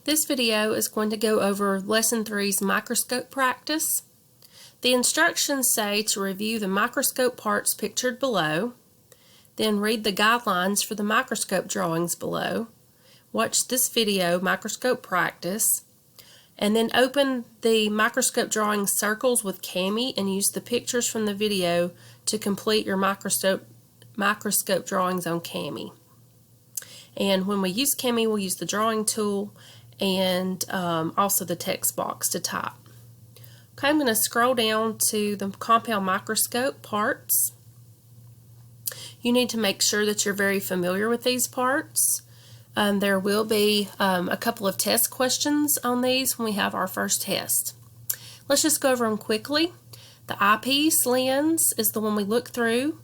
This video is going to go over Lesson 3's Microscope Practice. The instructions say to review the microscope parts pictured below, then read the guidelines for the microscope drawings below, watch this video, Microscope Practice, and then open the microscope drawing circles with Cami and use the pictures from the video to complete your microscope drawings on Cami. And when we use Cami, we'll use the drawing tool and also the text box to type. Okay, I'm going to scroll down to the compound microscope parts. You need to make sure that you're very familiar with these parts. There will be a couple of test questions on these when we have our first test. Let's just go over them quickly. The eyepiece lens is the one we look through.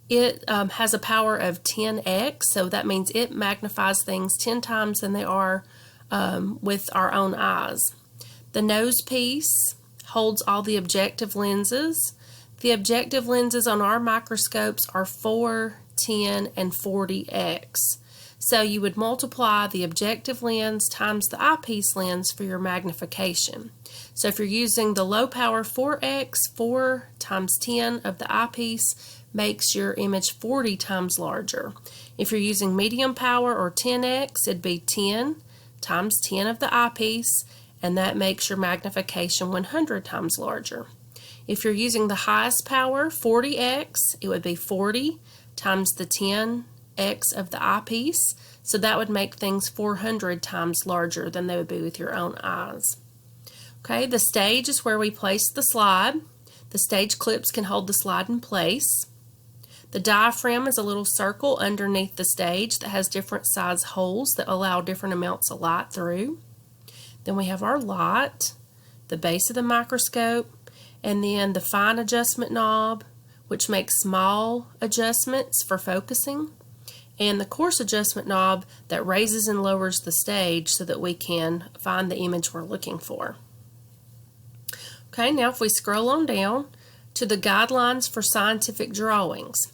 It has a power of 10x, so that means it magnifies things 10 times than they are with our own eyes. The nose piece holds all the objective lenses. The objective lenses on our microscopes are 4, 10, and 40x. So you would multiply the objective lens times the eyepiece lens for your magnification. So if you're using the low power 4x, 4 times 10 of the eyepiece makes your image 40 times larger. If you're using medium power or 10x, it'd be 10 times 10 of the eyepiece, and that makes your magnification 100 times larger. If you're using the highest power, 40x, it would be 40 times the 10x of the eyepiece, so that would make things 400 times larger than they would be with your own eyes. Okay, the stage is where we place the slide. The stage clips can hold the slide in place. The diaphragm is a little circle underneath the stage that has different size holes that allow different amounts of light through. Then we have our light, the base of the microscope, and then the fine adjustment knob, which makes small adjustments for focusing, and the coarse adjustment knob that raises and lowers the stage so that we can find the image we're looking for. Okay, now if we scroll on down to the guidelines for scientific drawings.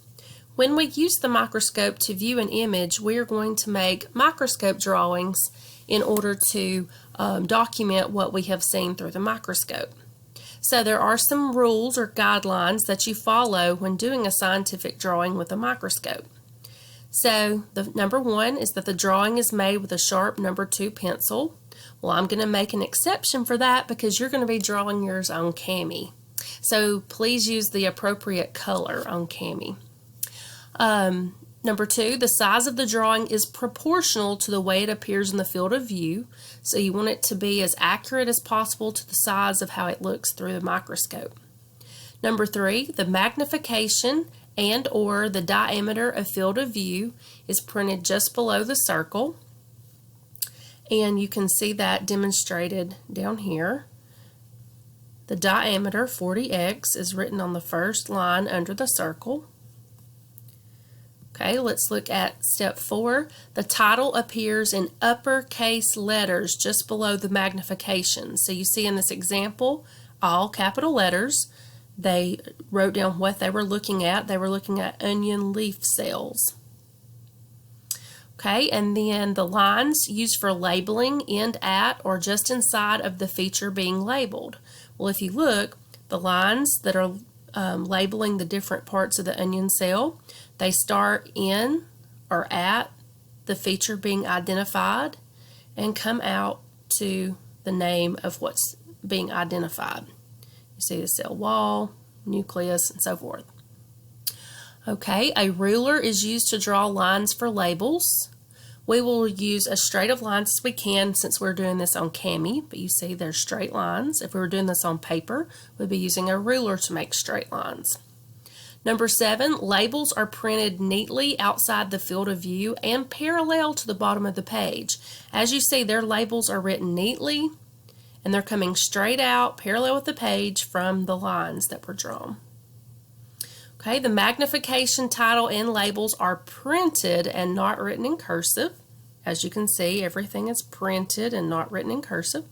When we use the microscope to view an image, we are going to make microscope drawings in order to document what we have seen through the microscope. So there are some rules or guidelines that you follow when doing a scientific drawing with a microscope. So the number one is that the drawing is made with a sharp number 2 pencil. Well, I'm going to make an exception for that because you're going to be drawing yours on Cami. So please use the appropriate color on Cami. Number 2, the size of the drawing is proportional to the way it appears in the field of view. So you want it to be as accurate as possible to the size of how it looks through the microscope. Number 3, the magnification and or the diameter of field of view is printed just below the circle. And you can see that demonstrated down here. The diameter, 40x, is written on the first line under the circle. Okay, let's look at step 4. The title appears in uppercase letters just below the magnification. So you see in this example, all capital letters. They wrote down what they were looking at. They were looking at onion leaf cells. Okay, and then the lines used for labeling end at or just inside of the feature being labeled. Well, if you look, the lines that are labeling the different parts of the onion cell, they start in or at the feature being identified and come out to the name of what's being identified. You see the cell wall, nucleus, and so forth. Okay, a ruler is used to draw lines for labels. We will use as straight of lines as we can since we're doing this on Cami, but you see there's straight lines. If we were doing this on paper, we'd be using a ruler to make straight lines. Number 7, labels are printed neatly outside the field of view and parallel to the bottom of the page. As you see, their labels are written neatly and they're coming straight out parallel with the page from the lines that were drawn. Okay, the magnification title and labels are printed and not written in cursive. As you can see, everything is printed and not written in cursive.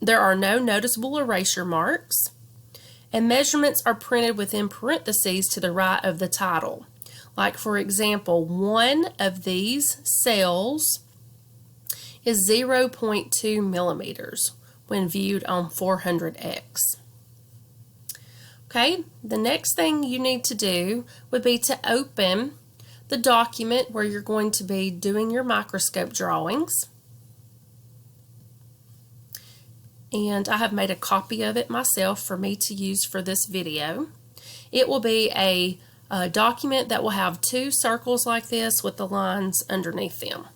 There are no noticeable erasure marks. And measurements are printed within parentheses to the right of the title. Like for example, one of these cells is 0.2 millimeters when viewed on 400x. Okay, the next thing you need to do would be to open the document where you're going to be doing your microscope drawings. And I have made a copy of it myself for me to use for this video. It will be a document that will have 2 circles like this with the lines underneath them.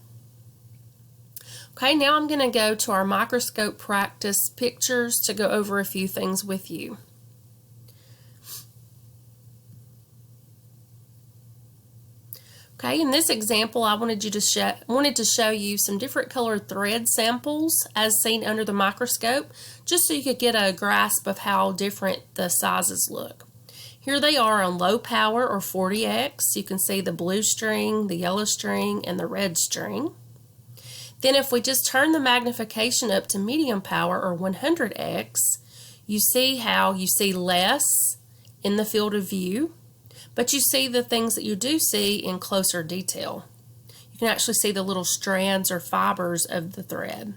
Okay, now I'm going to go to our microscope practice pictures to go over a few things with you. Okay, in this example, I wanted to show you some different colored thread samples as seen under the microscope, just so you could get a grasp of how different the sizes look. Here they are on low power or 40x. You can see the blue string, the yellow string, and the red string. Then if we just turn the magnification up to medium power or 100x, you see how you see less in the field of view, but you see the things that you do see in closer detail. You can actually see the little strands or fibers of the thread.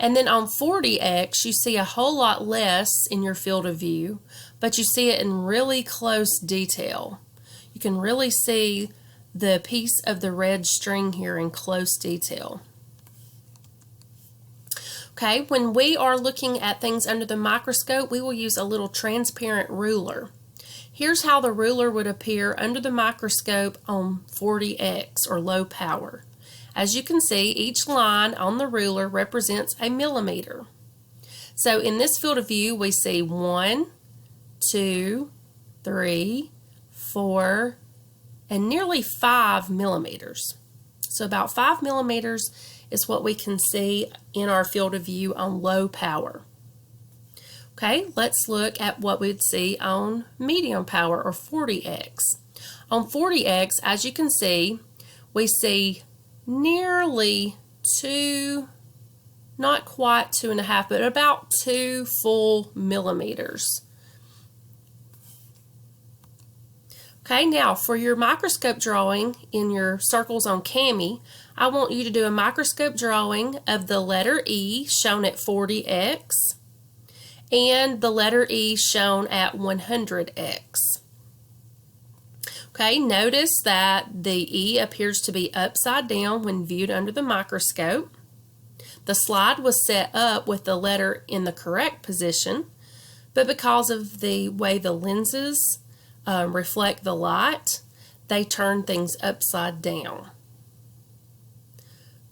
And then on 40x, you see a whole lot less in your field of view, but you see it in really close detail. You can really see the piece of the red string here in close detail. Okay, when we are looking at things under the microscope, we will use a little transparent ruler. Here's how the ruler would appear under the microscope on 40x or low power. As you can see, each line on the ruler represents a millimeter. So in this field of view, we see 1, 2, 3, 4, and nearly 5 millimeters. So about 5 millimeters is what we can see in our field of view on low power. Okay, let's look at what we'd see on medium power or 40x. On 40x, as you can see, we see nearly 2, not quite 2.5, but about 2 full millimeters. Okay, now for your microscope drawing in your circles on CAMI, I want you to do a microscope drawing of the letter E shown at 40x and the letter E shown at 100x. Okay, notice that the E appears to be upside down when viewed under the microscope. The slide was set up with the letter in the correct position, but because of the way the lenses reflect the light, they turn things upside down.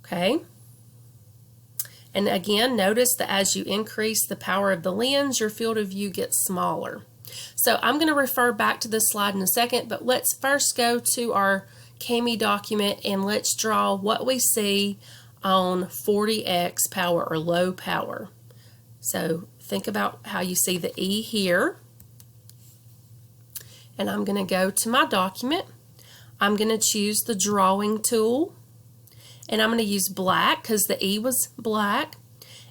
Okay, and again, notice that as you increase the power of the lens, your field of view gets smaller. So I'm going to refer back to this slide in a second, but let's first go to our CAMI document and let's draw what we see on 40x power or low power. So think about how you see the E here. And I'm going to go to my document. I'm going to choose the drawing tool. And I'm going to use black because the E was black.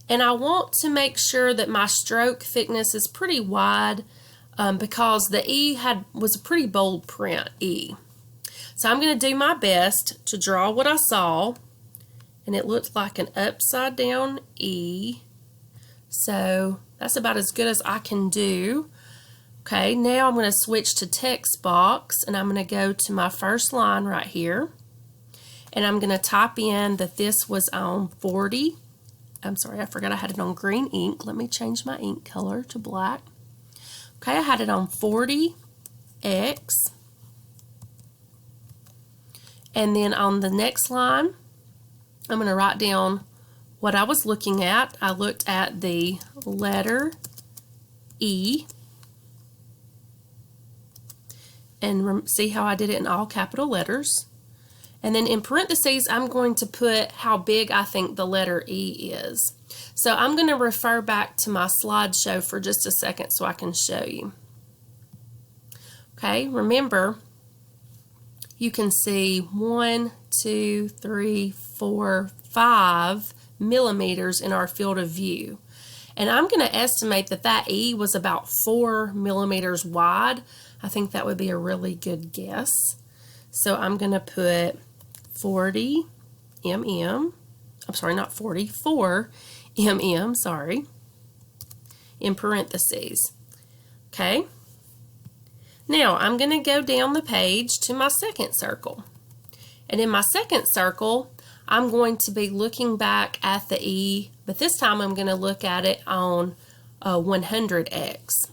And I want to make sure that my stroke thickness is pretty wide because the E was a pretty bold print, E. So I'm going to do my best to draw what I saw. And it looked like an upside down E. So that's about as good as I can do. Okay, now I'm going to switch to text box and I'm going to go to my first line right here. And I'm going to type in that this was on 40. I'm sorry, I forgot I had it on green ink. Let me change my ink color to black. Okay, I had it on 40x. And then on the next line, I'm going to write down what I was looking at. I looked at the letter E. And see how I did it in all capital letters. And then in parentheses, I'm going to put how big I think the letter E is. So I'm going to refer back to my slideshow for just a second so I can show you. Okay, remember, you can see 1, 2, 3, 4, 5 millimeters in our field of view. And I'm going to estimate that that E was about 4 millimeters wide. I think that would be a really good guess. So I'm going to put 40 mm. I'm sorry, not 40, 4 mm, sorry, in parentheses. Okay. Now I'm going to go down the page to my second circle. And in my second circle, I'm going to be looking back at the E, but this time I'm going to look at it on 100x.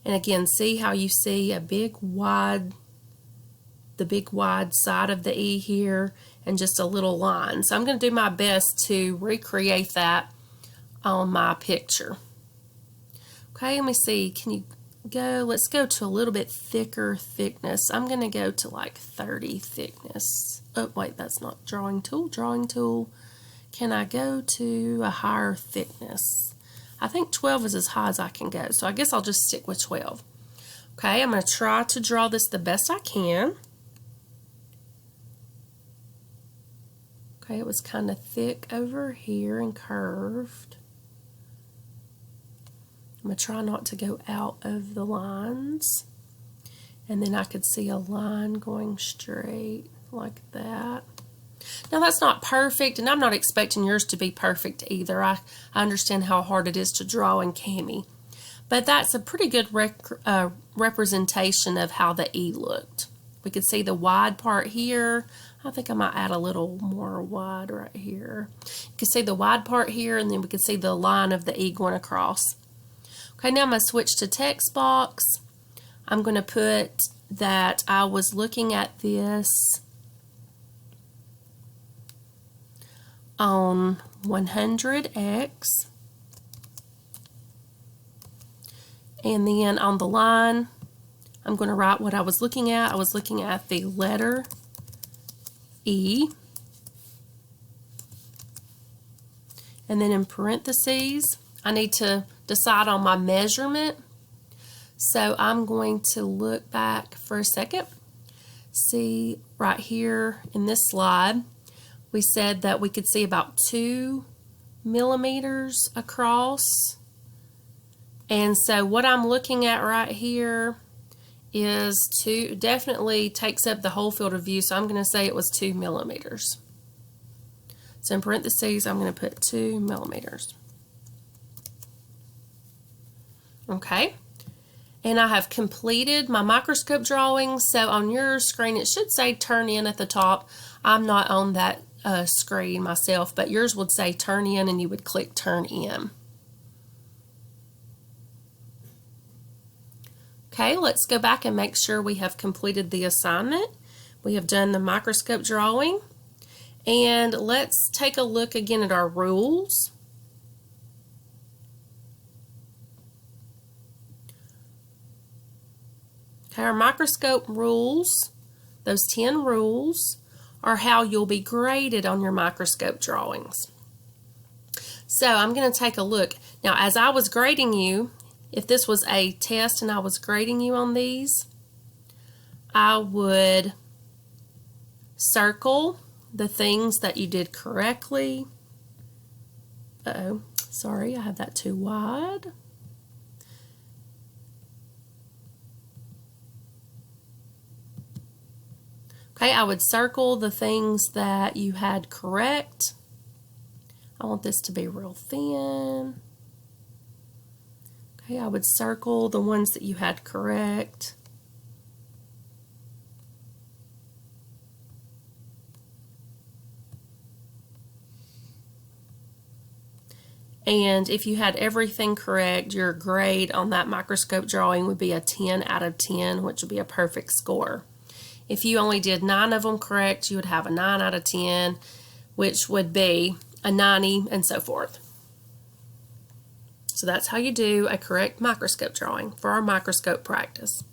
And again, see how you see a big wide, the big wide side of the E here, and just a little line. So I'm going to do my best to recreate that on my picture. Okay, let me see. Can you go? Let's go to a little bit thicker thickness. I'm going to go to like 30 thickness. Oh, wait, that's not drawing tool. Drawing tool. Can I go to a higher thickness? I think 12 is as high as I can go, so I guess I'll just stick with 12. Okay, I'm going to try to draw this the best I can. Okay, it was kind of thick over here and curved. I'm going to try not to go out of the lines. And then I could see a line going straight like that. Now that's not perfect, and I'm not expecting yours to be perfect either. I understand how hard it is to draw in Cami. But that's a pretty good representation of how the E looked. We could see the wide part here. I think I might add a little more wide right here. You can see the wide part here, and then we can see the line of the E going across. Okay, now I'm going to switch to text box. I'm going to put that I was looking at this on 100x, and then on the line I'm going to write what I was looking at. I was looking at the letter E, and then in parentheses I need to decide on my measurement, so I'm going to look back for a second. See right here in this slide, we said that we could see about 2 millimeters across. And so what I'm looking at right here is definitely takes up the whole field of view. So I'm going to say it was 2 millimeters. So in parentheses, I'm going to put 2 millimeters. Okay. And I have completed my microscope drawing. So on your screen, it should say turn in at the top. I'm not on that screen myself, but yours would say turn in, and you would click turn in. Okay, let's go back and make sure we have completed the assignment. We have done the microscope drawing, and let's take a look again at our rules. Okay, our microscope rules, those 10 rules, are how you'll be graded on your microscope drawings. So I'm going to take a look. Now, as I was grading you, if this was a test and I was grading you on these, I would circle the things that you did correctly. Uh-oh, sorry, I have that too wide. Okay, I would circle the things that you had correct. I want this to be real thin. Okay, I would circle the ones that you had correct. And if you had everything correct, your grade on that microscope drawing would be a 10 out of 10, which would be a perfect score. If you only did 9 of them correct, you would have a 9 out of 10, which would be a 90, and so forth. So that's how you do a correct microscope drawing for our microscope practice.